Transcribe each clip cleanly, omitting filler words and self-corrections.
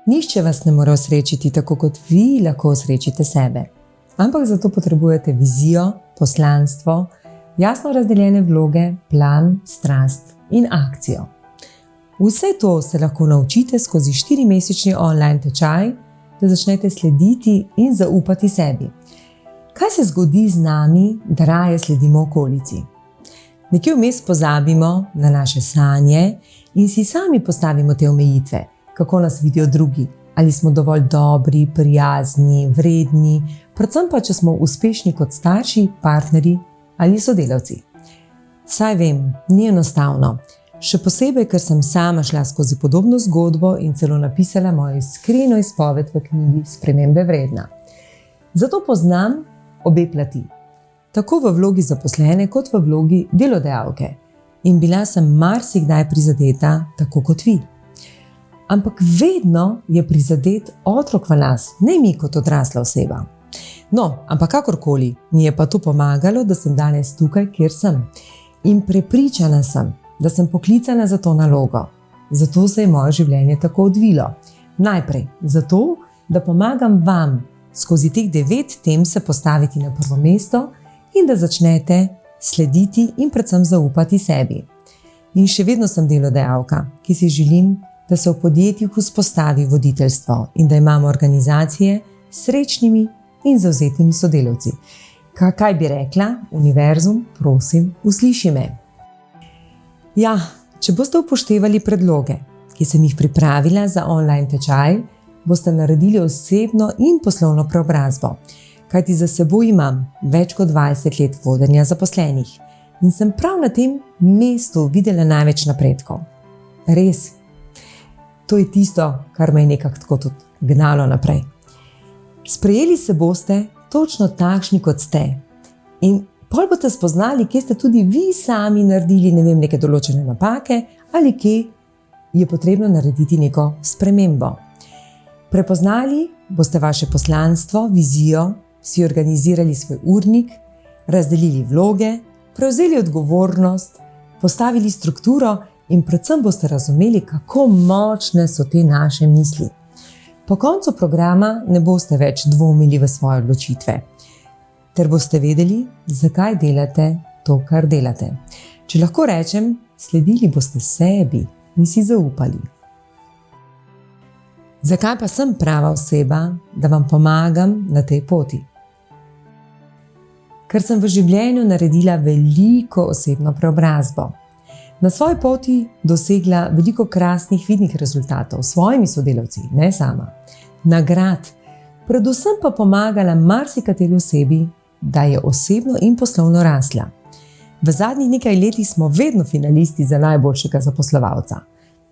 Nihče vas ne more osrečiti tako, kot vi lahko osrečite sebe. Ampak zato potrebujete vizijo, poslanstvo, jasno razdeljene vloge, plan, strast in akcijo. Vse to se lahko naučite skozi 4-mesečni online tečaj, da začnete slediti in zaupati sebi. Kaj se zgodi z nami, da raje sledimo okolici? Nekje vmes pozabimo na naše sanje in si sami postavimo te omejitve, kako nas vidijo drugi, ali smo dovolj dobri, prijazni, vredni, predvsem pa, če smo uspešni kot starši, partnerji ali sodelavci. Saj vem, ni enostavno. Še posebej, ker sem sama šla skozi podobno zgodbo in celo napisala mojo iskreno izpoved v knjigi Spremembe vredna. Zato poznam obe plati, tako v vlogi zaposlene kot v vlogi delodajalke. In bila sem marsikdaj prizadeta, tako kot vi. Ampak vedno je prizadet otrok v nas, ne mi kot odrasla oseba. No, ampak kakorkoli, mi je pa to pomagalo, da sem danes tukaj, kjer sem. In prepričana sem, da sem poklicana za to nalogo. Zato se je moje življenje tako odvilo. Najprej zato, da pomagam vam skozi teh 9 tem se postaviti na prvo mesto in da začnete slediti in predvsem zaupati sebi. In še vedno sem delodajalka, ki si želim, da se v podjetjih vzpostavi voditeljstvo in da imamo organizacije s srečnimi in zavzetimi sodelavci. Kaj bi rekla? Univerzum, prosim, usliši me. Ja, če boste upoštevali predloge, ki sem jih pripravila za online tečaj, boste naredili osebno in poslovno preobrazbo, kajti za seboj imam več kot 20 let vodenja zaposlenih in sem prav na tem mestu videla največ napredkov. Res, to je tisto, kar me je nekako tako tudi gnalo naprej. Sprejeli se boste točno takšni, kot ste. In pol boste spoznali, kje ste tudi vi sami naredili, neke določene napake ali kje je potrebno narediti neko spremembo. Prepoznali boste vaše poslanstvo, vizijo, si organizirali svoj urnik, razdelili vloge, prevzeli odgovornost, postavili strukturo in predvsem boste razumeli, kako močne so te naše misli. Po koncu programa ne boste več dvomili v svoje odločitve, ter boste vedeli, zakaj delate to, kar delate. Če lahko rečem, sledili boste sebi in si zaupali. Zakaj pa sem prava oseba, da vam pomagam na tej poti? Ker sem v življenju naredila veliko osebno preobrazbo. Na svoji poti dosegla veliko krasnih vidnih rezultatov s svojimi sodelavci, ne sama. Nagrad, predvsem pa pomagala marsikateri osebi, da je osebno in poslovno rasla. V zadnjih nekaj letih smo vedno finalisti za najboljšega zaposlovalca.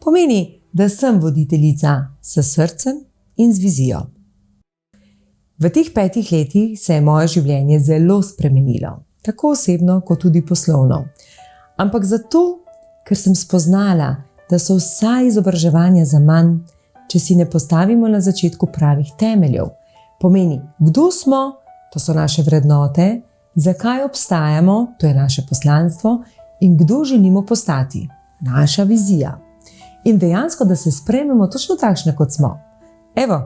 Pomeni, da sem voditeljica s srcem in z vizijo. V teh 5 letih se je moje življenje zelo spremenilo, tako osebno kot tudi poslovno. Ampak zato, ker sem spoznala, da so vsa izobraževanja zaman, če si ne postavimo na začetku pravih temeljev. Pomeni, kdo smo, to so naše vrednote, zakaj obstajamo, to je naše poslanstvo, in kdo želimo postati, naša vizija. In dejansko, da se sprejmemo točno takšne, kot smo. Evo,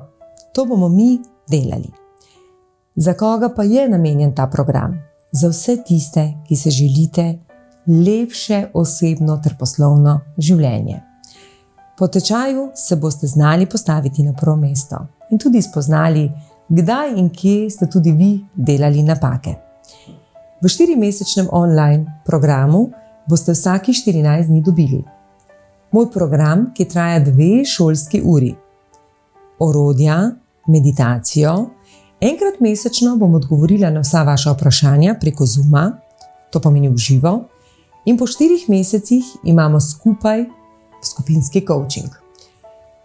to bomo mi delali. Za koga pa je namenjen ta program? Za vse tiste, ki se želite lepše osebno ter poslovno življenje. Po tečaju se boste znali postaviti na prvo mesto in tudi spoznali, kdaj in kje ste tudi vi delali napake. V 4-mesečnem online programu boste vsaki 14 dni dobili moj program, ki traja 2 šolski uri. Orodja, meditacijo. Enkrat mesečno bom odgovorila na vsa vaša vprašanja preko Zooma, to pomeni v živo, in po 4 mesecih imamo skupaj skupinski coaching.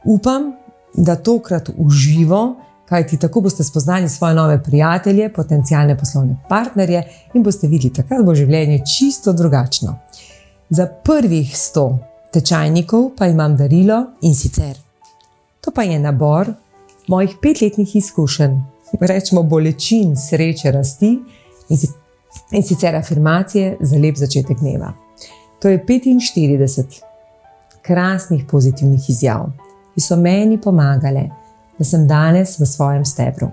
Upam, da tokrat v živo, kajti tako boste spoznali svoje nove prijatelje, potencialne poslovne partnerje in boste videli, takrat bo življenje čisto drugačno. Za prvih 100 tečajnikov pa imam darilo in sicer. To pa je nabor mojih 5-letnih izkušenj, rečemo bolečin, sreče, rasti in sicer afirmacije za lep začetek dneva. To je 45 krasnih pozitivnih izjav. ki so meni pomagale, da sem danes v svojem stebru.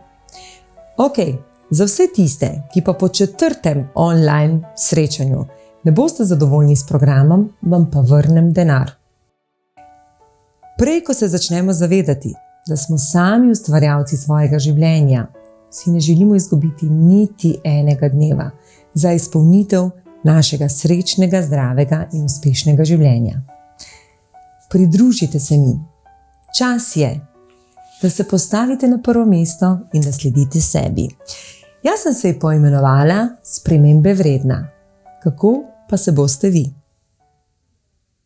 Ok, za vse tiste, ki pa po 4. online srečanju ne boste zadovoljni s programom, vam pa vrnem denar. Prej, ko se začnemo zavedati, da smo sami ustvarjalci svojega življenja, si ne želimo izgubiti niti enega dneva za izpolnitev našega srečnega, zdravega in uspešnega življenja. Pridružite se mi. Čas je, da se postavite na prvo mesto in da sledite sebi. Jaz sem se ji poimenovala Spremembe vredna. Kako pa se boste vi?